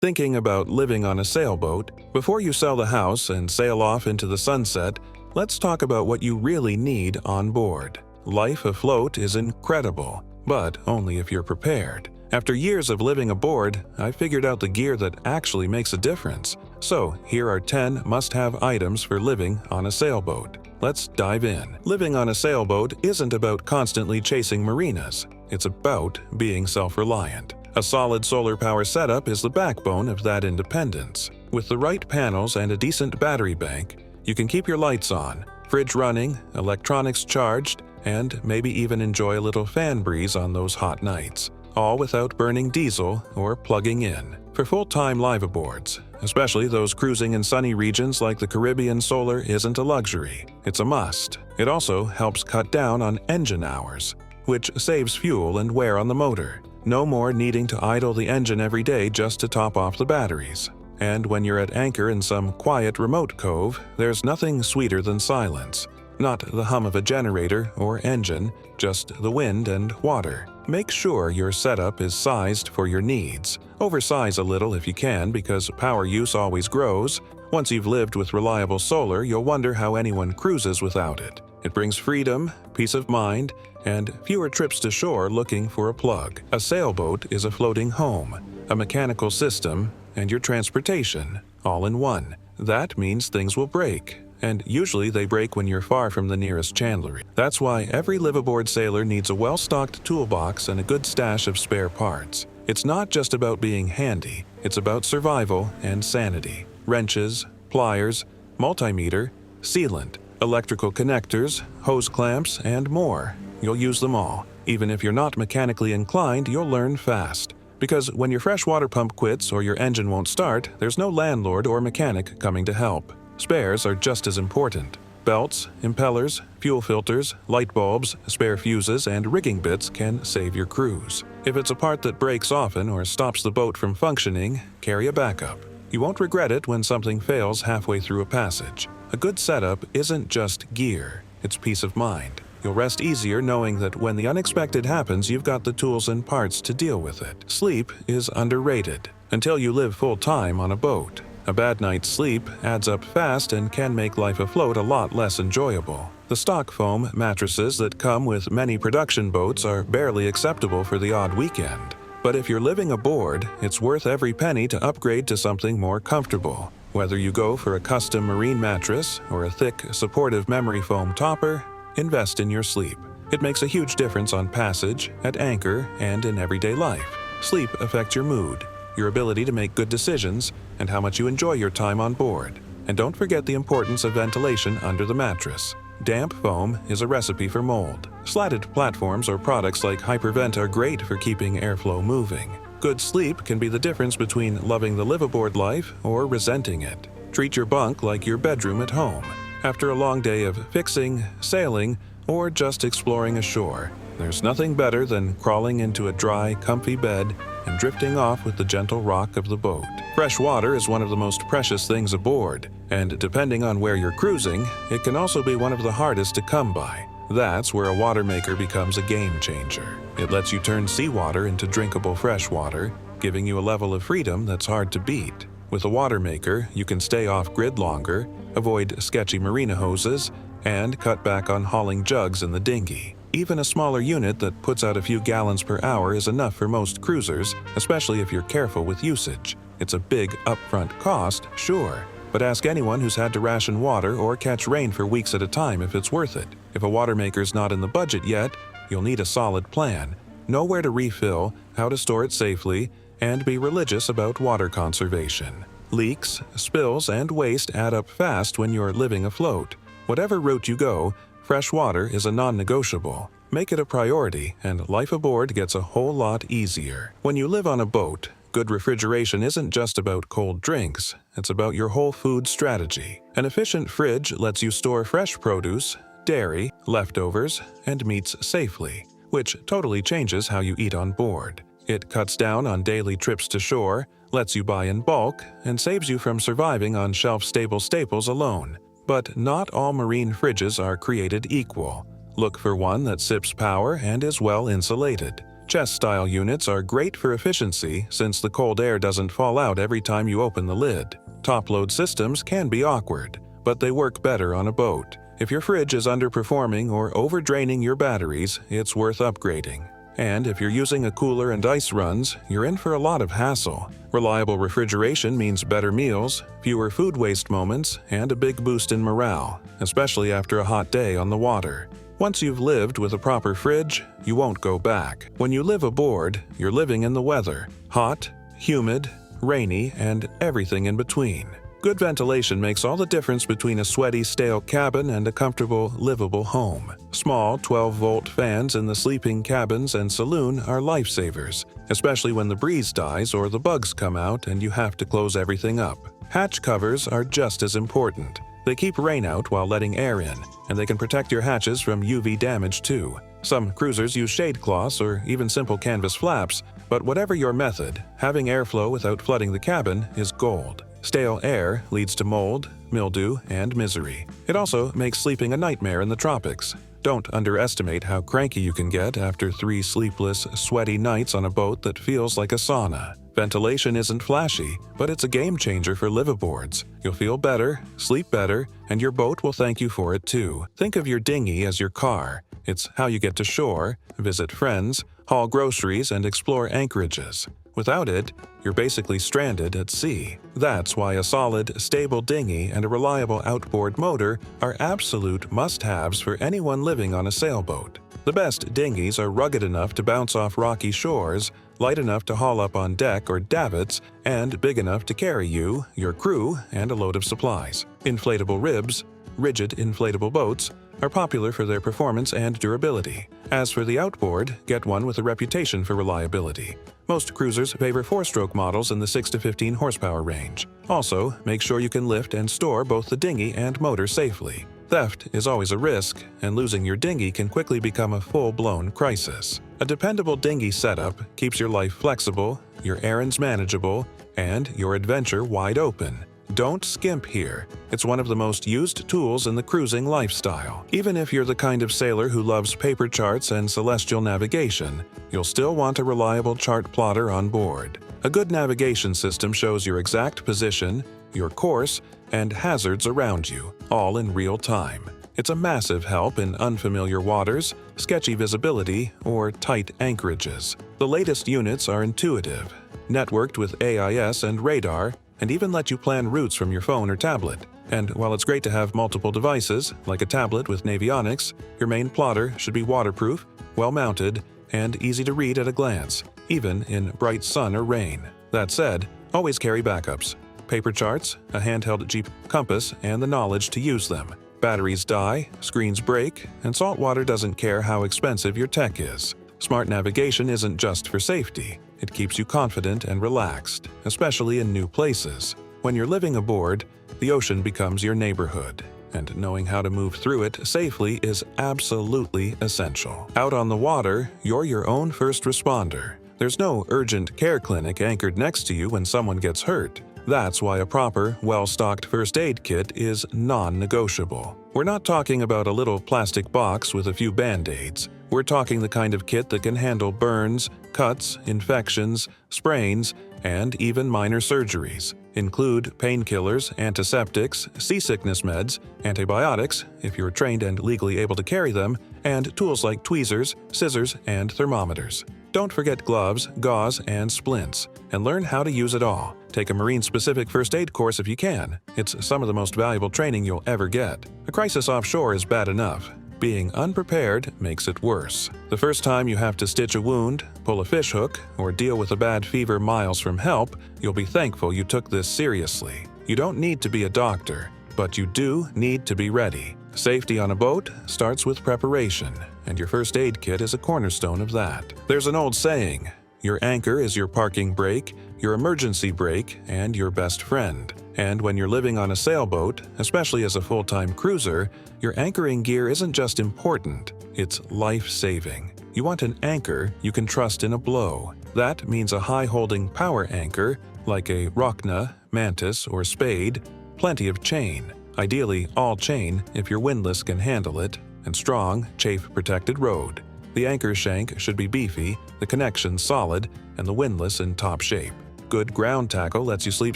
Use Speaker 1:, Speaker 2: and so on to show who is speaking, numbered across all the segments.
Speaker 1: Thinking about living on a sailboat? Before you sell the house and sail off into the sunset, let's talk about what you really need on board. Life afloat is incredible, but only if you're prepared. After years of living aboard, I figured out the gear that actually makes a difference. So, here are 10 must-have items for living on a sailboat. Let's dive in. Living on a sailboat isn't about constantly chasing marinas. It's about being self-reliant. A solid solar power setup is the backbone of that independence. With the right panels and a decent battery bank, you can keep your lights on, fridge running, electronics charged, and maybe even enjoy a little fan breeze on those hot nights, all without burning diesel or plugging in. For full-time liveaboards, especially those cruising in sunny regions like the Caribbean, solar isn't a luxury. It's a must. It also helps cut down on engine hours, which saves fuel and wear on the motor. No more needing to idle the engine every day just to top off the batteries. And when you're at anchor in some quiet remote cove, there's nothing sweeter than silence. Not the hum of a generator or engine, just the wind and water. Make sure your setup is sized for your needs. Oversize a little if you can, because power use always grows. Once you've lived with reliable solar, you'll wonder how anyone cruises without it. It brings freedom, peace of mind, and fewer trips to shore looking for a plug. A sailboat is a floating home, a mechanical system, and your transportation, all in one. That means things will break, and usually they break when you're far from the nearest chandlery. That's why every liveaboard sailor needs a well-stocked toolbox and a good stash of spare parts. It's not just about being handy, it's about survival and sanity. Wrenches, pliers, multimeter, sealant, electrical connectors, hose clamps, and more. You'll use them all. Even if you're not mechanically inclined, you'll learn fast. Because when your freshwater pump quits or your engine won't start, there's no landlord or mechanic coming to help. Spares are just as important. Belts, impellers, fuel filters, light bulbs, spare fuses, and rigging bits can save your cruise. If it's a part that breaks often or stops the boat from functioning, carry a backup. You won't regret it when something fails halfway through a passage. A good setup isn't just gear, it's peace of mind. You'll rest easier knowing that when the unexpected happens, you've got the tools and parts to deal with it. Sleep is underrated until you live full-time on a boat. A bad night's sleep adds up fast and can make life afloat a lot less enjoyable. The stock foam mattresses that come with many production boats are barely acceptable for the odd weekend. But if you're living aboard, it's worth every penny to upgrade to something more comfortable. Whether you go for a custom marine mattress or a thick, supportive memory foam topper, invest in your sleep. It makes a huge difference on passage, at anchor, and in everyday life. Sleep affects your mood, your ability to make good decisions, and how much you enjoy your time on board. And don't forget the importance of ventilation under the mattress. Damp foam is a recipe for mold. Slatted platforms or products like Hypervent are great for keeping airflow moving. Good sleep can be the difference between loving the liveaboard life or resenting it. Treat your bunk like your bedroom at home. After a long day of fixing, sailing, or just exploring ashore, there's nothing better than crawling into a dry, comfy bed and drifting off with the gentle rock of the boat. Fresh water is one of the most precious things aboard, and depending on where you're cruising, it can also be one of the hardest to come by. That's where a Watermaker becomes a game changer. It lets you turn seawater into drinkable fresh water, giving you a level of freedom that's hard to beat. With a Watermaker, you can stay off-grid longer, avoid sketchy marina hoses, and cut back on hauling jugs in the dinghy. Even a smaller unit that puts out a few gallons per hour is enough for most cruisers, especially if you're careful with usage. It's a big upfront cost, sure, but ask anyone who's had to ration water or catch rain for weeks at a time if it's worth it. If a Watermaker's not in the budget yet, you'll need a solid plan. Know where to refill, how to store it safely, and be religious about water conservation. Leaks, spills, and waste add up fast when you're living afloat. Whatever route you go, fresh water is a non-negotiable. Make it a priority, and life aboard gets a whole lot easier. When you live on a boat, good refrigeration isn't just about cold drinks, it's about your whole food strategy. An efficient fridge lets you store fresh produce, dairy, leftovers, and meats safely, which totally changes how you eat on board. It cuts down on daily trips to shore, lets you buy in bulk, and saves you from surviving on shelf-stable staples alone. But not all marine fridges are created equal. Look for one that sips power and is well insulated. Chest-style units are great for efficiency since the cold air doesn't fall out every time you open the lid. Top-load systems can be awkward, but they work better on a boat. If your fridge is underperforming or over-draining your batteries, it's worth upgrading. And if you're using a cooler and ice runs, you're in for a lot of hassle. Reliable refrigeration means better meals, fewer food waste moments, and a big boost in morale, especially after a hot day on the water. Once you've lived with a proper fridge, you won't go back. When you live aboard, you're living in the weather: hot, humid, rainy, and everything in between. Good ventilation makes all the difference between a sweaty, stale cabin and a comfortable, livable home. Small 12-volt fans in the sleeping cabins and saloon are lifesavers, especially when the breeze dies or the bugs come out and you have to close everything up. Hatch covers are just as important. They keep rain out while letting air in, and they can protect your hatches from UV damage too. Some cruisers use shade cloths or even simple canvas flaps, but whatever your method, having airflow without flooding the cabin is gold. Stale air leads to mold, mildew, and misery. It also makes sleeping a nightmare in the tropics. Don't underestimate how cranky you can get after 3 sleepless, sweaty nights on a boat that feels like a sauna. Ventilation isn't flashy, but it's a game changer for liveaboards. You'll feel better, sleep better, and your boat will thank you for it too. Think of your dinghy as your car. It's how you get to shore, visit friends, haul groceries, and explore anchorages. Without it, you're basically stranded at sea. That's why a solid, stable dinghy and a reliable outboard motor are absolute must-haves for anyone living on a sailboat. The best dinghies are rugged enough to bounce off rocky shores, light enough to haul up on deck or davits, and big enough to carry you, your crew, and a load of supplies. Inflatable ribs, rigid inflatable boats, are popular for their performance and durability. As for the outboard, get one with a reputation for reliability. Most cruisers favor 4-stroke models in the 6 to 15 horsepower range. Also, make sure you can lift and store both the dinghy and motor safely. Theft is always a risk, and losing your dinghy can quickly become a full-blown crisis. A dependable dinghy setup keeps your life flexible, your errands manageable, and your adventure wide open. Don't skimp here. It's one of the most used tools in the cruising lifestyle. Even if you're the kind of sailor who loves paper charts and celestial navigation, you'll still want a reliable Chartplotter on board. A good navigation system shows your exact position, your course, and hazards around you, all in real time. It's a massive help in unfamiliar waters, sketchy visibility, or tight anchorages. The latest units are intuitive, networked with AIS and radar, and even let you plan routes from your phone or tablet. And while it's great to have multiple devices, like a tablet with Navionics, your main plotter should be waterproof, well-mounted, and easy to read at a glance, even in bright sun or rain. That said, always carry backups: paper charts, a handheld Jeep compass, and the knowledge to use them. Batteries die, screens break, and saltwater doesn't care how expensive your tech is. Smart navigation isn't just for safety. It keeps you confident and relaxed, especially in new places. When you're living aboard, the ocean becomes your neighborhood, and knowing how to move through it safely is absolutely essential. Out on the water, you're your own first responder. There's no urgent care clinic anchored next to you when someone gets hurt. That's why a proper, well-stocked first aid kit is non-negotiable. We're not talking about a little plastic box with a few Band-Aids. We're talking the kind of kit that can handle burns, cuts, infections, sprains, and even minor surgeries. Include painkillers, antiseptics, seasickness meds, antibiotics, if you're trained and legally able to carry them, and tools like tweezers, scissors, and thermometers. Don't forget gloves, gauze, and splints, and learn how to use it all. Take a marine-specific first aid course if you can. It's some of the most valuable training you'll ever get. A crisis offshore is bad enough. Being unprepared makes it worse. The first time you have to stitch a wound, pull a fish hook, or deal with a bad fever miles from help, you'll be thankful you took this seriously. You don't need to be a doctor, but you do need to be ready. Safety on a boat starts with preparation, and your first aid kit is a cornerstone of that. There's an old saying: your anchor is your parking brake, your emergency brake, and your best friend. And when you're living on a sailboat, especially as a full-time cruiser, your anchoring gear isn't just important, it's life-saving. You want an anchor you can trust in a blow. That means a high-holding power anchor, like a Rockna, Mantis, or Spade, plenty of chain, ideally all chain if your windlass can handle it, and strong, chafe-protected rode. The anchor shank should be beefy, the connection solid, and the windlass in top shape. Good ground tackle lets you sleep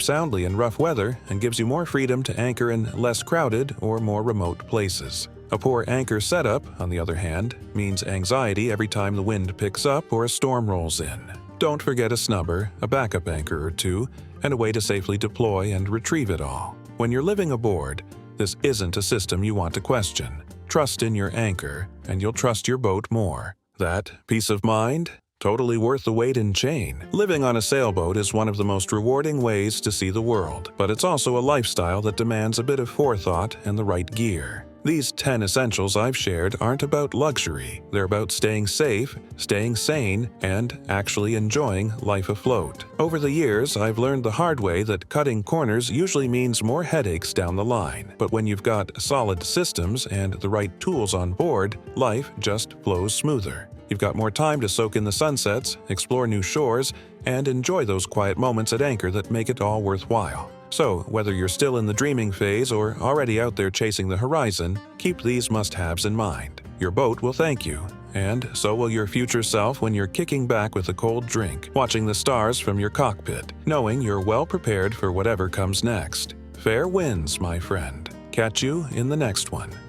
Speaker 1: soundly in rough weather and gives you more freedom to anchor in less crowded or more remote places. A poor anchor setup, on the other hand, means anxiety every time the wind picks up or a storm rolls in. Don't forget a snubber, a backup anchor or two, and a way to safely deploy and retrieve it all. When you're living aboard, this isn't a system you want to question. Trust in your anchor, and you'll trust your boat more. That peace of mind? Totally worth the weight in chain. Living on a sailboat is one of the most rewarding ways to see the world, but it's also a lifestyle that demands a bit of forethought and the right gear. These 10 essentials I've shared aren't about luxury. They're about staying safe, staying sane, and actually enjoying life afloat. Over the years, I've learned the hard way that cutting corners usually means more headaches down the line. But when you've got solid systems and the right tools on board, life just flows smoother. You've got more time to soak in the sunsets, explore new shores, and enjoy those quiet moments at anchor that make it all worthwhile. So, whether you're still in the dreaming phase or already out there chasing the horizon, keep these must-haves in mind. Your boat will thank you, and so will your future self when you're kicking back with a cold drink, watching the stars from your cockpit, knowing you're well prepared for whatever comes next. Fair winds, my friend. Catch you in the next one.